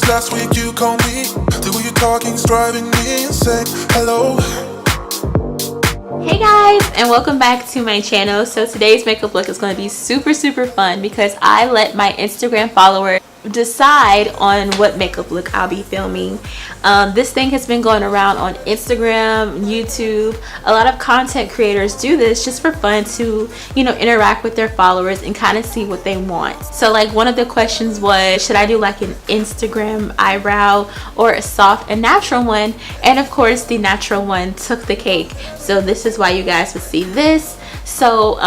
last week you called me. The way you're talking's driving me insane. Hello. Hey guys, and welcome back to my channel. So today's makeup look is going to be super fun because I let my Instagram followers decide on what makeup look I'll be filming. This thing has been going around on Instagram, YouTube. A lot of content creators do this just for fun to, you know, interact with their followers and kind of see what they want. So like one of the questions was, should I do like an Instagram eyebrow or a soft and natural one? And of course the natural one took the cake. So this is why you guys would see this. So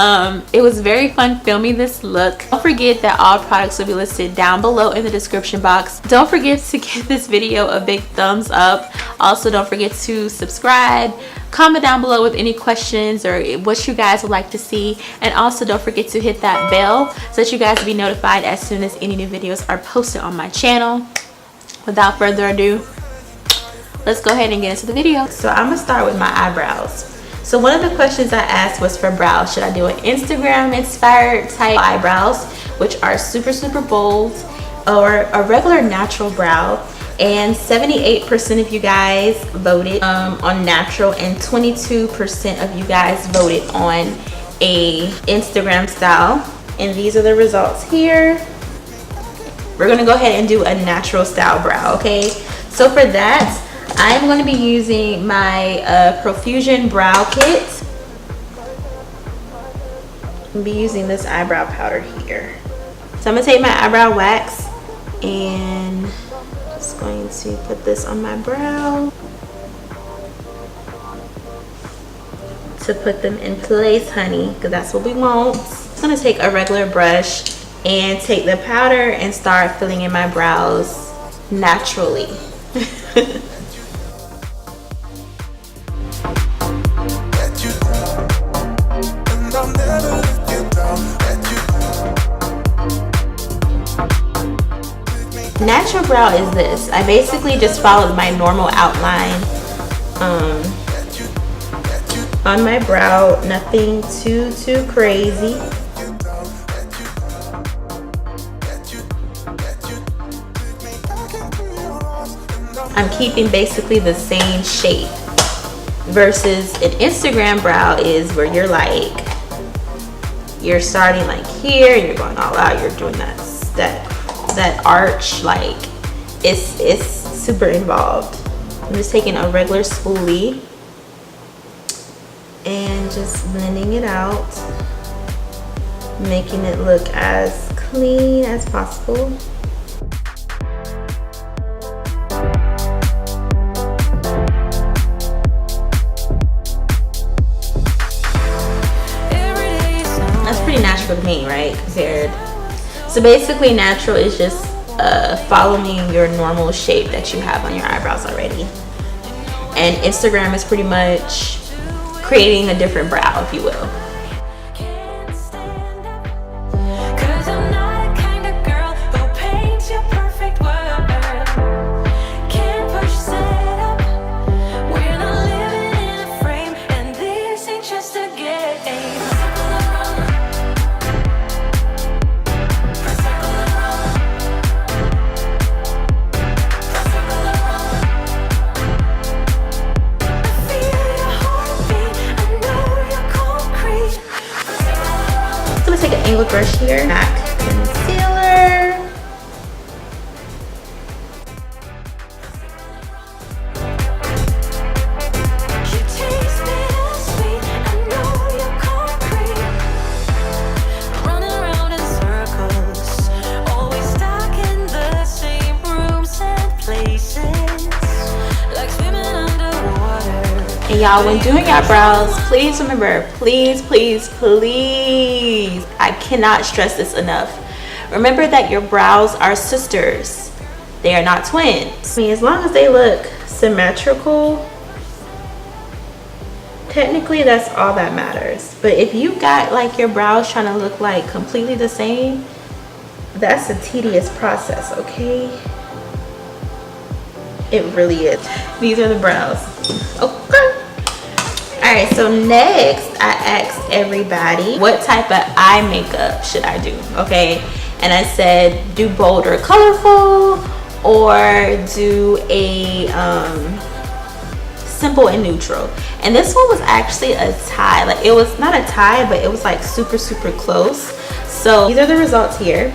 it was very fun filming this look. Don't forget that all products will be listed down below in the description box. Don't forget to give this video a big thumbs up. Also, don't forget to subscribe, comment down below with any questions or what you guys would like to see, and also don't forget to hit that bell so that you guys will be notified as soon as any new videos are posted on my channel. Without further ado, let's go ahead and get into the video. So I'm gonna start with my eyebrows. So one of the questions I asked was for brows. Should I do an Instagram inspired type eyebrows, which are super bold, or a regular natural brow? And 78% of you guys voted on natural, and 22% of you guys voted on a Instagram style. And these are the results here. We're gonna go ahead and do a natural style brow, okay? So for that, I'm going to be using my Profusion Brow Kit. I'll be using this eyebrow powder here. So I'm going to take my eyebrow wax and just going to put this on my brow to put them in place, honey, because that's what we want. I'm going to take a regular brush and take the powder and start filling in my brows naturally. Natural brow is this. I basically just followed my normal outline on my brow. Nothing too crazy. I'm keeping basically the same shape versus an Instagram brow is where you're starting like here and you're going all out. You're doing that arch, like it's super involved. I'm just taking a regular spoolie and just blending it out, making it look as clean as possible. That's pretty natural to me, right? Compared. So basically natural is just following your normal shape that you have on your eyebrows already. And Instagram is pretty much creating a different brow, if you will. Take an angled brush here, MAC concealer. And y'all, when doing your brows, please remember, please, I cannot stress this enough. Remember that your brows are sisters. They are not twins. I mean, as long as they look symmetrical, technically that's all that matters. But if you got like your brows trying to look like completely the same, that's a tedious process, okay? It really is. These are the brows. Okay. Alright, so next I asked everybody what type of eye makeup should I do, okay? And I said do bold or colorful, or do a simple and neutral. And this one was actually a tie. Like, it was not a tie, but it was like super close. So these are the results here.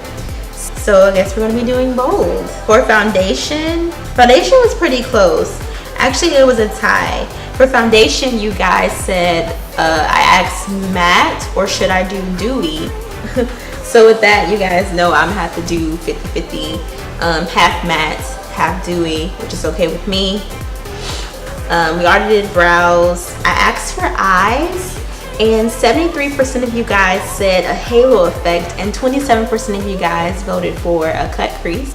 So I guess we're gonna be doing bold. For foundation was pretty close. Actually, it was a tie. For foundation, you guys said I asked matte or should I do dewy. So with that, you guys know I'm gonna have to do 50-50, half matte, half dewy, which is okay with me. We already did brows. I asked for eyes, and 73% of you guys said a halo effect, and 27% of you guys voted for a cut crease.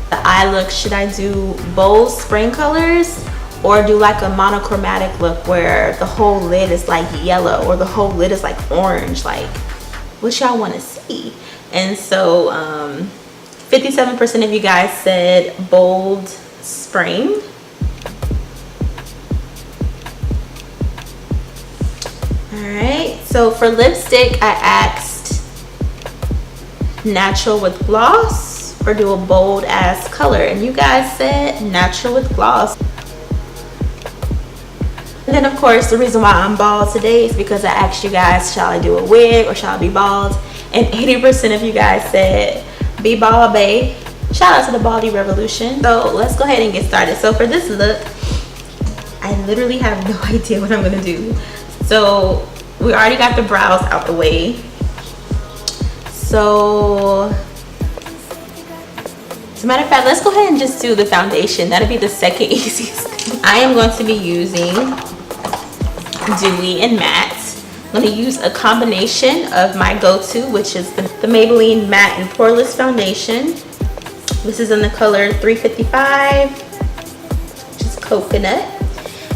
The eye look, should I do bold spring colors or do like a monochromatic look where the whole lid is like yellow or the whole lid is like orange? Like, what y'all want to see? And so 57% of you guys said bold spring. Alright, so for lipstick, I asked natural with gloss or do a bold ass color, and you guys said natural with gloss. And then of course, the reason why I'm bald today is because I asked you guys, shall I do a wig or shall I be bald? And 80% of you guys said be bald, babe. Shout out to the Baldy Revolution. So let's go ahead and get started. So for this look, I literally have no idea what I'm gonna do. So we already got the brows out the way. So as a matter of fact, let's go ahead and just do the foundation. That'll be the second easiest thing. I am going to be using dewy and matte. I'm going to use a combination of my go-to, which is the Maybelline Matte and Poreless Foundation. This is in the color 355, which is Coconut.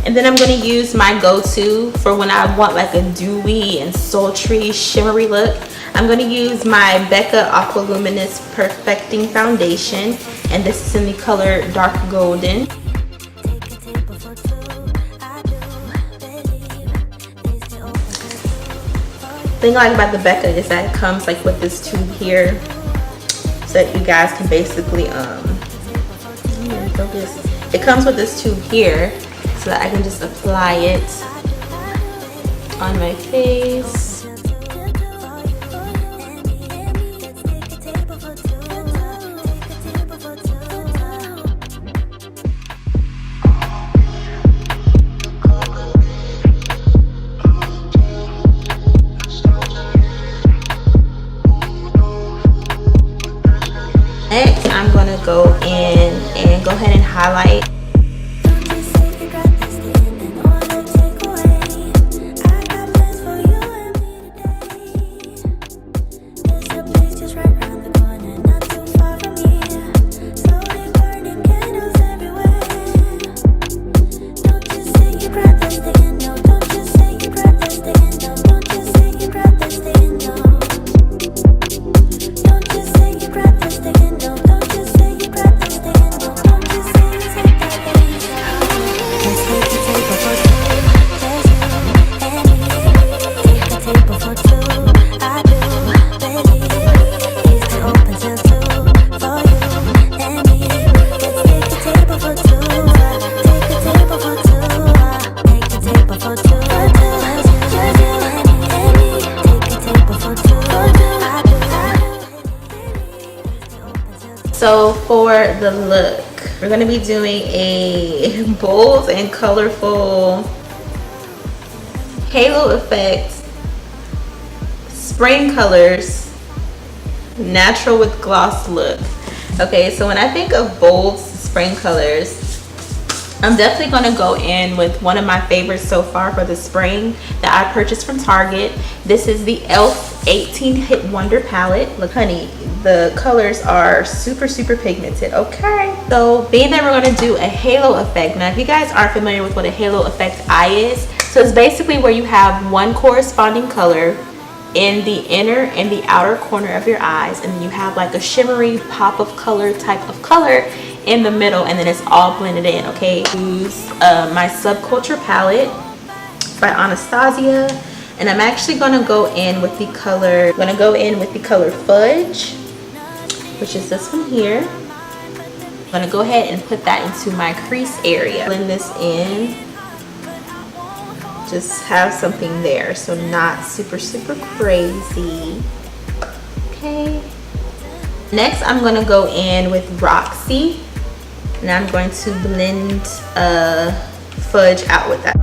And then I'm going to use my go-to for when I want like a dewy and sultry, shimmery look. I'm going to use my Becca Aqua Luminous Perfecting Foundation. And this is in the color Dark Golden. The thing I like about the Becca is that it comes like with this tube here, so that you guys can basically focus. It comes with this tube here, so that I can just apply it on my face. Next, I'm gonna go in and go ahead and highlight. So for the look, we're going to be doing a bold and colorful halo effect, spring colors, natural with gloss look. Okay, so when I think of bold spring colors, I'm definitely going to go in with one of my favorites so far for the spring that I purchased from Target. This is the e.l.f. 18 Hit Wonder palette. Look, honey, the colors are super pigmented. Okay, so being that we're going to do a halo effect. Now, if you guys aren't familiar with what a halo effect eye is, so it's basically where you have one corresponding color in the inner and the outer corner of your eyes, and then you have like a shimmery pop of color type of color in the middle, and then it's all blended in. Okay, use my Subculture palette by Anastasia, and I'm actually going to go in with the color Fudge. which is this one here. I'm gonna go ahead and put that into my crease area. Blend this in. Just have something there, so not super crazy. Okay. Next, I'm gonna go in with Roxy, and I'm going to blend fudge out with that.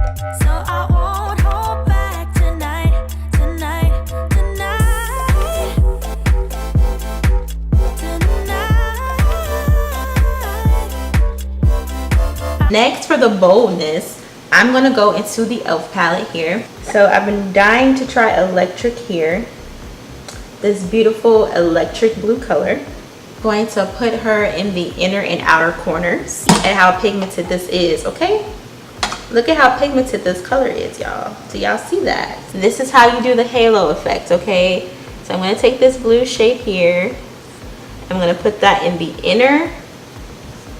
Next, for the boldness, I'm gonna go into the e.l.f. palette here. So I've been dying to try electric here. This beautiful electric blue color. Going to put her in the inner and outer corners. And how pigmented this is, okay? Look at how pigmented this color is, y'all. Do y'all see that? This is how you do the halo effect, okay? So I'm gonna take this blue shade here. I'm gonna put that in the inner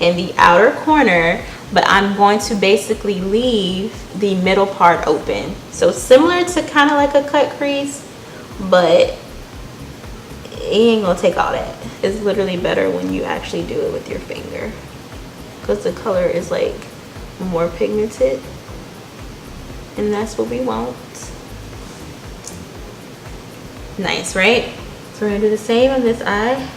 and the outer corner, but I'm going to basically leave the middle part open. So similar to kind of like a cut crease, but it ain't gonna take all that. It's literally better when you actually do it with your finger, because the color is like more pigmented, and that's what we want. Nice, right? So we're gonna do the same on this eye.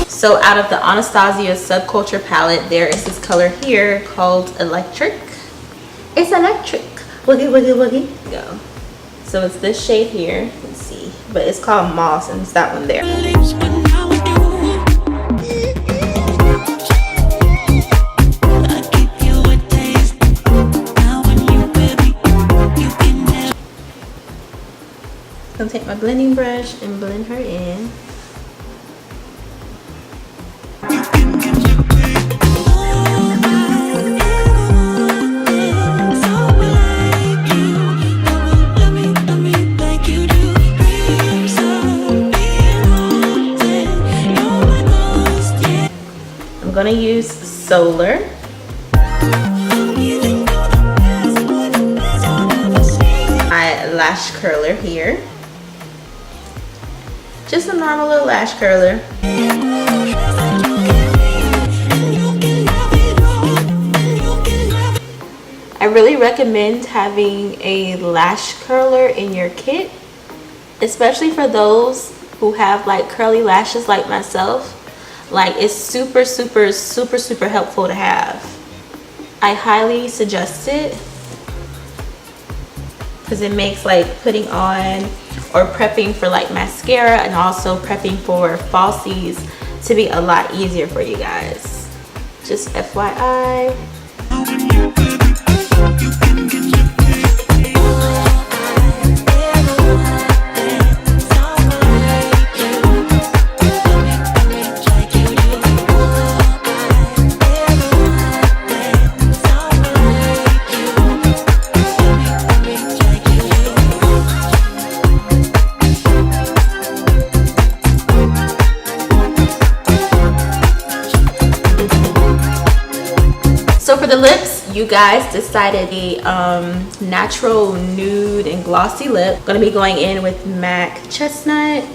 So out of the Anastasia Subculture palette, there is this color here called Electric. It's electric. Woogie, woogie, woogie. Go. So it's this shade here. Let's see. But it's called Moss, and it's that one there. I'm gonna take my blending brush and blend her in. I'm gonna use Solar. My lash curler here. Just a normal little lash curler. I really recommend having a lash curler in your kit, especially for those who have like curly lashes like myself. Like, it's super helpful to have. I highly suggest it because it makes like putting on or prepping for like mascara and also prepping for falsies to be a lot easier for you guys. Just FYI. So for the lips, you guys decided a natural nude and glossy lip. Gonna be going in with MAC Chestnut.